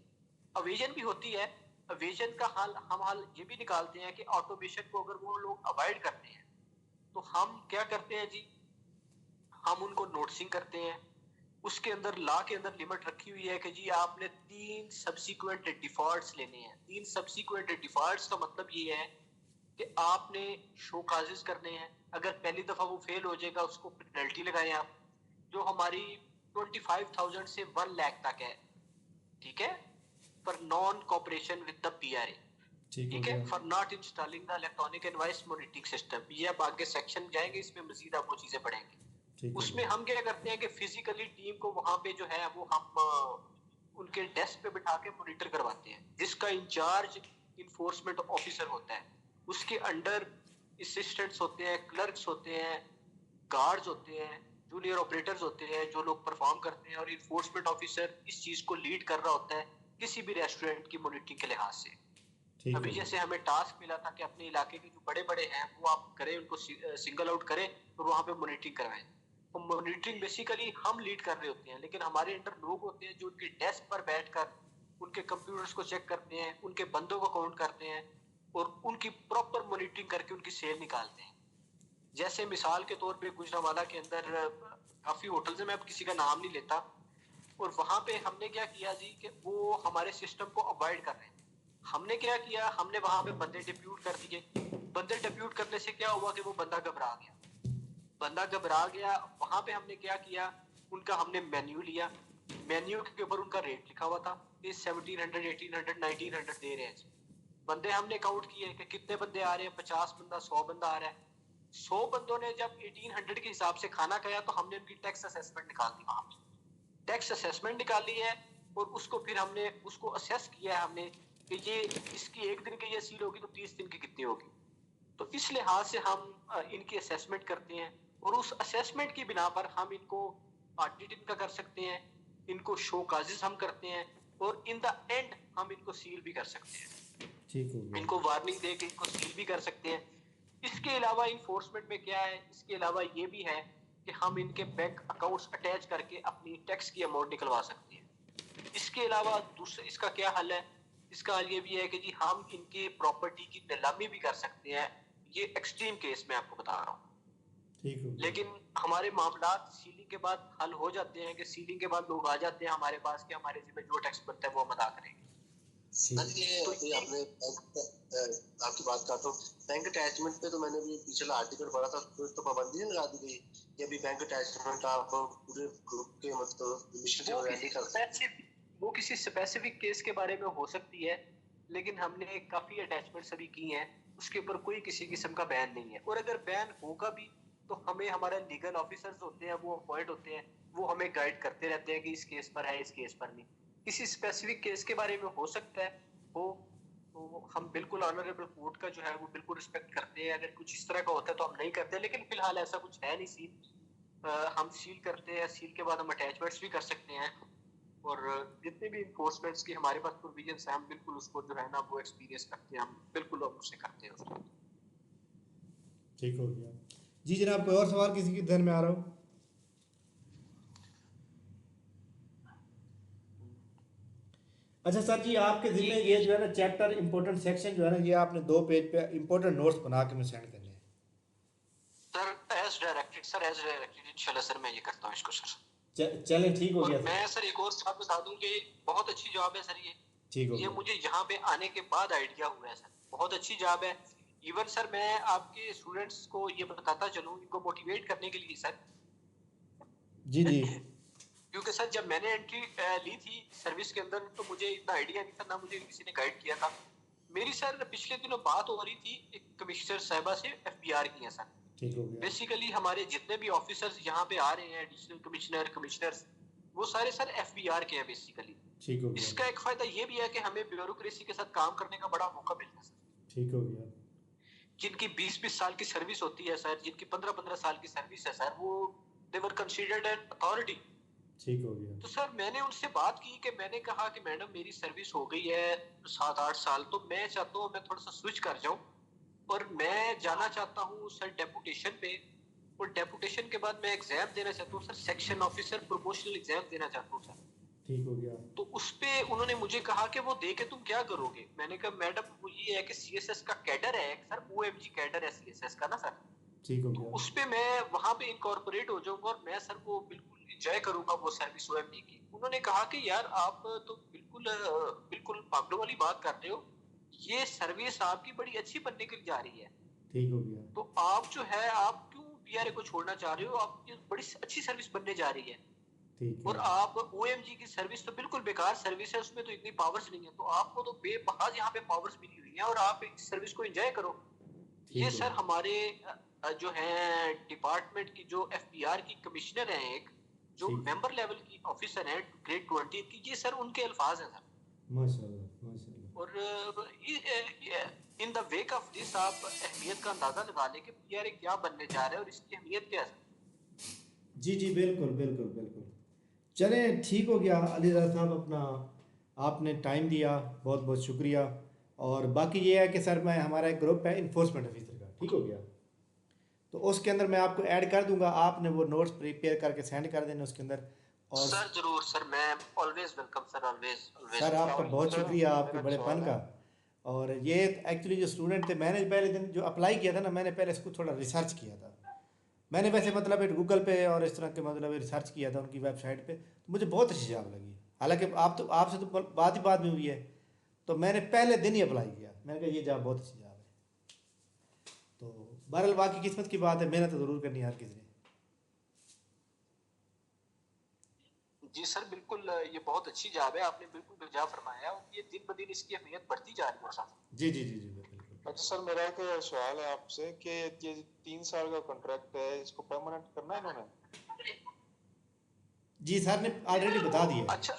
S2: अवेजन भी होती है, अवेजन का हाल ये भी निकालते हैं कि ऑटोमेशन को अगर वो लोग अवॉइड करते हैं तो हम क्या करते हैं जी, हम उनको नोटिसिंग करते हैं। उसके अंदर लॉ के अंदर लिमिट रखी हुई है कि जी आपने 3 सब्सिक्वेंट डिफॉल्ट्स लेने हैं। 3 सब्सिक्वेंट डिफॉल्ट्स का मतलब ये है कि आपने शो काजेस करने हैं, अगर पहली दफा वो फेल हो जाएगा उसको पेनल्टी लगाएं आप, जो हमारी 25,000 से 1 लाख तक है, ठीक है, for non cooperation with the PRA,
S1: ठीक हो
S2: ठीक है,
S1: गया।
S2: For not installing the electronic invoice monitoring system. ये अब आगे सेक्शन जाएंगे, इसमें मजीद आपको चीजें पढ़ेंगे।
S1: ठीक हो
S2: उसमें
S1: गया।
S2: हम क्या करते हैं कि फिजिकली टीम को वहां पे जो है वो हम उनके डेस्क पे बिठा के मॉनिटर करवाते हैं, जिसका इंचार्ज इन्फोर्समेंट ऑफिसर होता है। उसके अंडर असिस्टेंट्स होते हैं, क्लर्क्स होते हैं, गार्ड्स होते हैं, जूनियर ऑपरेटर्स होते हैं जो लोग परफॉर्म करते हैं, और इन्फोर्समेंट ऑफिसर इस चीज को लीड कर रहा होता है किसी भी रेस्टोरेंट की मॉनिटरिंग के लिहाज से।
S1: ठीक
S2: अभी
S1: हो
S2: जैसे
S1: गया।
S2: हमें टास्क मिला था कि अपने इलाके के जो बड़े बड़े हैं वो आप करें, उनको सिंगल आउट करें और वहां पे मॉनिटरिंग करवाएं। तो मॉनिटरिंग बेसिकली हम लीड कर रहे होते हैं, लेकिन हमारे अंडर लोग होते हैं जो उनके डेस्क पर बैठकर उनके कंप्यूटर्स को चेक करते हैं, उनके बंदों को काउंट करते हैं और उनकी प्रॉपर मॉनिटरिंग करके उनकी सेल निकालते हैं। जैसे मिसाल के तौर पे गुजरांवाला के अंदर काफी होटल्स हैं, मैं अब किसी का नाम नहीं लेता, और वहां पे हमने क्या किया जी कि वो हमारे सिस्टम को अवॉइड कर रहे हैं। हमने क्या किया, हमने वहां पे बंदे डिप्यूट कर दिए। बंदे डिप्यूट करने से क्या हुआ कि वो बंदा घबरा गया। वहां पे हमने क्या किया, उनका हमने मेन्यू लिया, मेन्यू के ऊपर उनका रेट लिखा हुआ था, ये 1700, 1800, 1900 दे रहे हैं। बंदे हमने काउंट किए कि कितने बंदे आ रहे हैं, 50 बंदा, 100 बंदा आ रहा है। 100 बंदों ने जब 1800 के हिसाब से खाना खाया तो हमने उनकी टैक्स असेसमेंट निकाल दी, वहां पे टैक्स असेसमेंट निकाली है, और उसको फिर हमने उसको असेस किया है हमने कि ये इसकी एक दिन की ये सील होगी तो 30 दिन की कितनी होगी। तो इस लिहाज से हम इनकी असेसमेंट करते हैं, और उस असेसमेंट की बिना पर हम इनको ऑडिट इनका कर सकते हैं, इनको शो काजेस हम करते हैं, और इन द एंड हम इनको सील भी कर सकते हैं,
S1: ठीक हो गया।
S2: इनको वार्निंग दे के इनको सील भी कर सकते हैं। इसके अलावा इन्फोर्समेंट में क्या है, इसके अलावा ये भी है कि हम इनके बैंक अकाउंट्स अटैच करके अपनी टैक्स की अमाउंट निकलवा सकते हैं। इसके अलावा दूसरा इसका क्या हल है, इसका हल ये भी है कि जी हम इनकी प्रॉपर्टी की नीलामी भी कर सकते हैं। ये एक्सट्रीम केस में आपको बता रहा हूँ,
S1: ठीक हो गया।
S2: लेकिन हमारे मामला सीलिंग के बाद हल हो जाते हैं कि सीलिंग के बाद लोग आ जाते हैं हमारे पास कि हमारे जिम्मे जो टैक्स बनता है वो हम अदा करेंगे।
S4: सर ये
S2: तो
S4: अभी आपने आपकी बात करता हूँ, बैंक अटैचमेंट पे तो मैंने भी पिछला आर्टिकल पढ़ा था, तो पाबंदी नहीं लगा दी गई कि अभी बैंक अटैचमेंट आप पूरे ग्रुप के मतलब मिशन के बगैर नहीं कर सकते।
S2: वो किसी स्पेसिफिक केस के बारे में हो सकती है, लेकिन हमने काफी अटैचमेंट्स अभी की हैं, उसके ऊपर कोई किसी किस्म का बैन नहीं है। और अगर बैन होगा भी तो हमें हमारे लीगल ऑफिसर्स होते हैं, वो अपॉइंट होते हैं, वो हमें गाइड करते रहते हैं कि इस केस पर है, इस केस पर नहीं। किसी स्पेसिफिक केस के बारे में हो सकता है हो, तो हम बिल्कुल ऑनरेबल कोर्ट का जो है वो बिल्कुल रिस्पेक्ट करते हैं। अगर कुछ इस तरह का होता है तो हम नहीं करते, लेकिन फिलहाल ऐसा कुछ है नहीं सील। हम सील करते हैं, सील के बाद हम अटैचमेंट्स भी कर सकते हैं, और जितने भी इन्फोर्समेंट्स की हमारे पास प्रोविजंस है हम बिल्कुल उसको जो है ना वो एक्सपीरियंस करते हैं, हम बिल्कुल अब उससे करते हैं उसको।
S1: ठीक हो गया जी। जनाब कोई और सवाल किसी के ध्यान में आ रहा हो? अच्छा सर जी, आपके जिम्मे ये जो है ना चैप्टर इंपॉर्टेंट सेक्शन जो है ना, ये आपने 2 पेज पे इंपॉर्टेंट नोट्स बना के मैं सेंड करने हैं
S2: सर। As directed sir, as directed इंशाल्लाह सर मैं ये करता हूँ इसको सर।
S1: चलें, ठीक हो
S2: और
S1: गया
S2: मैं सर एक और बात बता दूं कि बहुत अच्छी जॉब है सर ये।
S1: ठीक हो
S2: ये
S1: गया।
S2: मुझे यहाँ पे आने के बाद आइडिया हुआ है सर, बहुत अच्छी जॉब है। इवन सर मैं आपके स्टूडेंट्स को ये बताता चलूँ, इनको मोटिवेट करने के लिए सर,
S1: जी जी
S2: क्योंकि सर जब मैंने एंट्री ली थी सर्विस के अंदर तो मुझे इतना आइडिया नहीं था, ना मुझे किसी ने गाइड किया था। मेरी सर पिछले दिनों बात हो रही थी एक कमिश्नर साहिबा से, एफबीआर की है सर।
S1: ठीक हो गया।
S2: बेसिकली हमारे जितने भी ऑफिसर्स यहाँ पे आ रहे हैं, एडिशनल कमिश्नर, कमिश्नर्स, वो सारे सर एफबीआर के हैं बेसिकली।
S1: ठीक हो गया।
S2: इसका एक फायदा ये भी है कि हमें ब्यूरोक्रेसी के साथ काम करने का बड़ा मौका मिलता है सर।
S1: ठीक हो गया।
S2: जिनकी 20-20 साल की सर्विस होती है सर, जिनकी 15-15 साल की सर्विस है सर, वो दे वर कंसीडर्ड एन अथॉरिटी।
S1: ठीक हो गया।
S2: तो सर मैंने उनसे बात की कि मैंने कहा कि मैडम मेरी सर्विस हो गई है 7-8 साल, तो मैं चाहता हूँ मैं थोड़ा सा स्विच कर जाऊँ, और मैं जाना चाहता हूँ सर डेपुटेशन पे, और डेपुटेशन के बाद मैं एग्जाम देना चाहता हूँ sir, section officer promotional exam देना चाहता हूँ सर।
S1: ठीक हो गया।
S2: तो उस पे उन्होंने मुझे कहा कि वो दे के तुम क्या करोगे। मैंने कहा मैडम वो ये है कि सीएसएस का कैडर है एक सर, ओएमजी कैडर है सीएसएस का ना सर,
S1: ठीक हो
S2: तो
S1: गया।
S2: उस पे मैं वहां पे इनकॉर्पोरेट हो जाऊंगा और मैं सर वो बिल्कुल एंजॉय करूंगा वो सर्विस ओएमजी की। उन्होंने कहा कि यार आप तो बिल्कुल पागलों वाली बात कर रहे हो, ये सर्विस आपकी बड़ी अच्छी बनने के लिए जा रही है,
S1: ठीक हो गया।
S2: तो आप जो है आप क्यों पीआरए को छोड़ना चाह रहे हो, आपकी बड़ी अच्छी सर्विस बनने जा रही है।
S1: ठीक
S2: और
S1: है।
S2: आप ओएमजी की सर्विस तो बिल्कुल बेकार सर्विस है, उसमें तो इतनी पावर्स नहीं है, तो आपको तो बेबहाज यहाँ पे पावर्स मिली हुई है और आप इस सर्विस को एंजॉय करो।
S1: ठीक
S2: ये
S1: हो
S2: सर
S1: गया।
S2: हमारे जो है डिपार्टमेंट की जो एफपीआर की कमिश्नर है एक, जो
S1: ठीक।
S2: मेंबर लेवल की ऑफिसर है ग्रेड 20 की, ये सर उनके अल्फाज हैं सर।
S1: माशाल्लाह माशाल्लाह।
S2: और in the wake of this आप अहमियत का अंदाजा लगा लें कि पीआरए क्या बनने जा रहा है और इसकी अहमियत क्या है।
S1: जी जी बिल्कुल बिल्कुल बिल्कुल। चलें, ठीक हो गया अली रज़ा साहब, अपना आपने टाइम दिया, बहुत बहुत शुक्रिया। और बाकी ये है कि सर मैं हमारा एक ग्रुप है इन्फोर्समेंट ऑफिसर का, ठीक हो गया, तो उसके अंदर मैं आपको ऐड कर दूंगा, आपने वो नोट्स प्रिपेयर करके सेंड कर देना उसके अंदर। और
S2: सर जरूर सर, मैं always welcome sir, always always.
S1: Sir आपका बहुत शुक्रिया आपके बड़ेपन का। और ये एक्चुअली जो स्टूडेंट थे, मैंने पहले दिन जो अप्लाई किया था ना, मैंने पहले इसको थोड़ा रिसर्च किया था। मैंने वैसे मतलब एक गूगल पे और इस तरह के मतलब रिसर्च किया था उनकी वेबसाइट पे, तो मुझे बहुत अच्छी जॉब लगी। हालांकि आपसे तो बात ही बाद में हुई है, तो मैंने पहले दिन ही अप्लाई किया, मैंने कहा ये जॉब बहुत अच्छी जॉब है। तो बहरहाल बाकी किस्मत की बात है, मेहनत तो ज़रूर करनी है हर किसी ने।
S2: जी सर बिल्कुल, ये बहुत अच्छी जॉब है, आपने बिल्कुल बजा फरमाया और ये दिन ब दिन इसकी अहमियत बढ़ती जा रही है सर।
S1: जी जी जी जी बिल्कुल।
S5: अच्छा सर, मेरा एक सवाल है आपसे कि ये 3 साल का कॉन्ट्रैक्ट है, इसको परमानेंट करना है इन्होंने?
S1: जी सर ने ऑलरेडी बता दिया है।
S2: अच्छा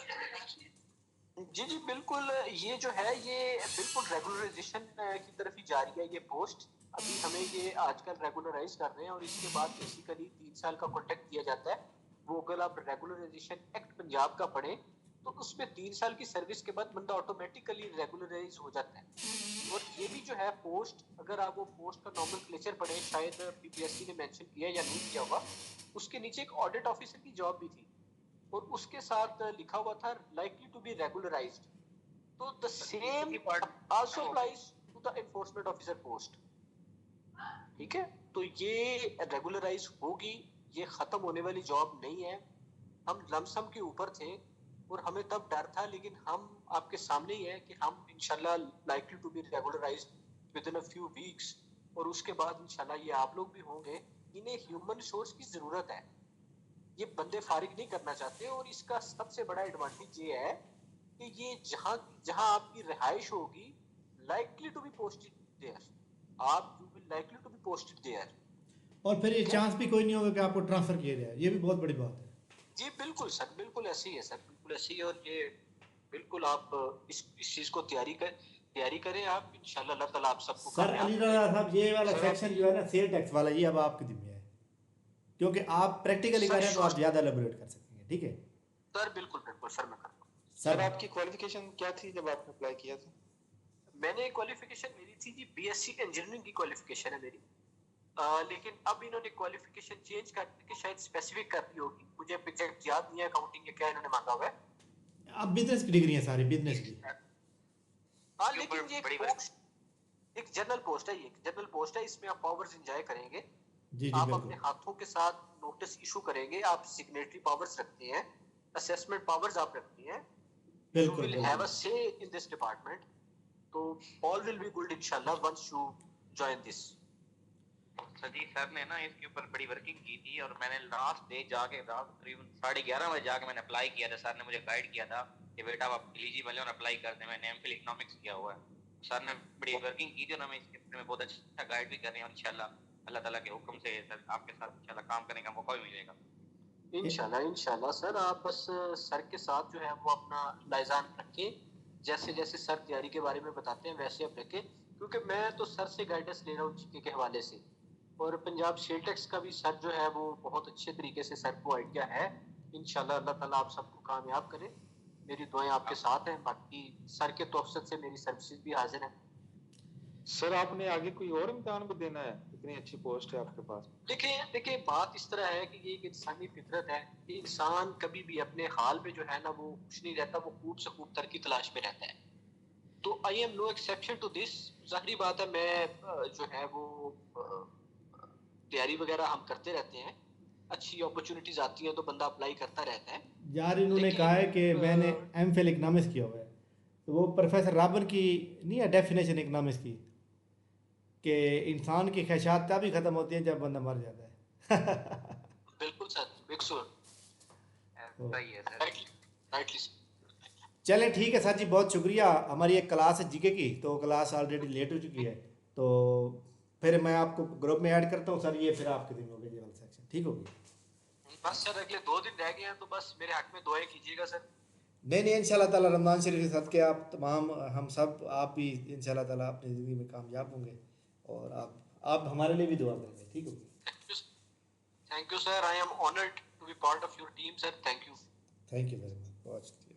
S2: जी जी बिल्कुल, ये जो है ये बिल्कुल रेगुलराइजेशन की तरफ ही जा रही है ये पोस्ट। अभी हमें ये आजकल रेगुलराइज कर रहे हैं और इसके बाद बेसिकली 3 साल का कॉन्ट्रैक्ट दिया जाता है। वो अगर आप रेगुलराइजेशन एक्ट पंजाब का पढ़े तो उसमें 3 साल की सर्विस के बाद बंदा ऑटोमेटिकली रेगुलराइज हो जाता है। और ये भी जो है पोस्ट, अगर आप वो पोस्ट का नॉमेनक्लेचर पढ़े, शायद पीपीएससी ने मेंशन किया या नहीं किया होगा, उसके नीचे एक ऑडिट ऑफिसर की जॉब भी थी और उसके साथ लिखा हुआ था लाइकली टू बी रेगुलराइज्ड। तो the same also applies to the enforcement officer post. ठीक है, तो ये रेगुलराइज होगी, ये खत्म होने वाली जॉब नहीं है। हम लमसम के ऊपर थे और हमें तब डर था, लेकिन हम आपके सामने ही है कि हम इंशाल्लाह likely to be regularised within a few weeks. और उसके बाद इंशाल्लाह ये आप लोग भी होंगे। इन्हें ह्यूमन सोर्स की जरूरत है, ये बंदे फारिग नहीं करना चाहते। और इसका सबसे बड़ा एडवांटेज ये है कि ये जहां जहां आपकी रिहाइश होगी, likely to be posted there, आप you will likely to be posted there.
S1: और फिर ये चांस भी कोई नहीं होगा कि आपको ट्रांसफ़र किया जाए, ये भी बहुत बड़ी बात है।
S2: जी बिल्कुल सर, बिल्कुल ऐसे ही है सर, बिल्कुल ऐसे ही है। और ये बिल्कुल आप इस चीज को तैयारी करें आप, इंशाल्लाह अल्लाह ताला आप सबको
S1: सर अली
S2: कामयाब
S1: रज़ा
S2: करें।
S1: साहब, ये वाला सेक्शन जो है ना सेल टैक्स वाला, ये अब आपके जिम्मे है, क्योंकि आप प्रैक्टिकली कर रहे हैं तो आप ज़्यादा एलेबोरेट कर सकेंगे। ठीक है
S2: सर, बिल्कुल बिल्कुल सर, मैं करता हूँ।
S5: Sir
S1: sir.
S5: आपकी क्वालिफिकेशन क्या थी जब आपने अप्लाई किया था?
S2: मैंने क्वालिफिकेशन मेरी थी जी बीएससी इंजीनियरिंग की क्वालिफिकेशन है मेरी। लेकिन अब इन्होंने क्वालिफिकेशन चेंज करके शायद स्पेसिफिक कर दी होगी, मुझे एग्जैक्ट याद नहीं है अकाउंटिंग या क्या इन्होंने मांगा हुआ है।
S1: अब बिजनेस की डिग्री है सारी, बिजनेस की।
S2: हाँ लेकिन ये एक जनरल पोस्ट है, ये एक जनरल पोस्ट है, इसमें आप पावर्स एंजॉय करेंगे।
S1: जी जी
S2: आप
S1: बिल्कुल
S2: अपने हाथों के साथ नोटिस इशू करेंगे, आप सिग्नेटरी पावर्स रखते हैं, असेसमेंट पावर्स आप रखती हैं, यू
S1: बिल्कुल
S2: विल हैव अ से इन दिस डिपार्टमेंट। तो ऑल विल बी गुड इंशाल्लाह वंस यू जॉइन दिस।
S6: सजी सर ने ना इसके ऊपर बड़ी वर्किंग की थी और मैंने लास्ट डे जाके रात करीबन 11:30 बजे जाके मैंने अप्लाई किया था। सर ने मुझे गाइड किया था कि बेटा आप एलिजिबल हैं और अप्लाई कर दें। मैंने एमफिल इकोनॉमिक्स किया हुआ है। सर ने बड़ी वर्किंग की थी और हमें इसके बारे में बहुत अच्छा गाइड भी कर रहे हैं और इंशाल्लाह अल्लाह ताला के हुक्म से सर आपके साथ इंशाल्लाह काम करने का मौका भी मिलेगा।
S2: इंशाल्लाह सर, आप बस सर के साथ जो है वो अपना लाइजान रखें, जैसे जैसे सर तैयारी के बारे में बताते हैं वैसे आप रखें, क्योंकि मैं तो सर से गाइडेंस ले रहा हूँ जीके के हवाले से। और पंजाब सेल टैक्स का भी सर जो है वो बहुत अच्छे तरीके से सर को आइडिया है। इंशाल्लाह अल्लाह ताला आप सबको कामयाब करे, मेरी दुआएं आपके साथ हैं। बाकी सर के तौफीक से मेरी सर्विसेज भी हाजिर हैं।
S5: सर आपने आगे कोई और इम्तिहान भी देना है? इतनी अच्छी पोस्ट है आपके पास।
S2: देखिए बात इस तरह है कि ये एक इंसानी फितरत है कि इंसान कभी भी अपने हाल पे जो है ना वो खुश नहीं रहता, वो खूब से खूब तरक्की तलाश में रहता है। तो I am no exception to this. जाहिर बात है, मैं जो है वो तैयारी वगैरह हम करते रहते हैं, अच्छी अपॉर्चुनिटीज आती हैं तो बंदा अप्लाई करता रहता है।
S1: यार इन्होंने कहा है कि मैंने एमफिल इकोनॉमिक्स किया हुआ है, तो वो प्रोफेसर राबन की नहीं है डेफिनेशन इकोनॉमिक्स की, कि इंसान की ख्वाहिशात तभी ख़त्म होती हैं जब बंदा मर जाता है।
S2: बिल्कुल सर, बिल्कुल
S6: सही है सर।
S2: राइटली।
S1: चलें ठीक है सर जी, बहुत शुक्रिया। हमारी एक क्लास है जीके की, तो क्लास ऑलरेडी लेट हो चुकी है, तो फिर मैं आपको ग्रुप में ऐड करता हूँ सर। ये फिर आपके दिन हो गए ये वाला सेक्शन, ठीक होगी।
S2: बस सर अगले 2 दिन रह गए हैं, तो बस मेरे हक में दुआएं कीजिएगा सर।
S1: नहीं इंशाल्लाह ताला रमज़ान शरीफ के साथ के आप तमाम, हम सब, आप भी इंशाल्लाह ताला अपनी ज़िंदगी में कामयाब होंगे और आप हमारे लिए भी दुआ करेंगे, ठीक होगी।
S2: Thank you sir, I am honoured to be part of your team sir, thank you.
S1: Thank you very much, बहुत शुक्रिया।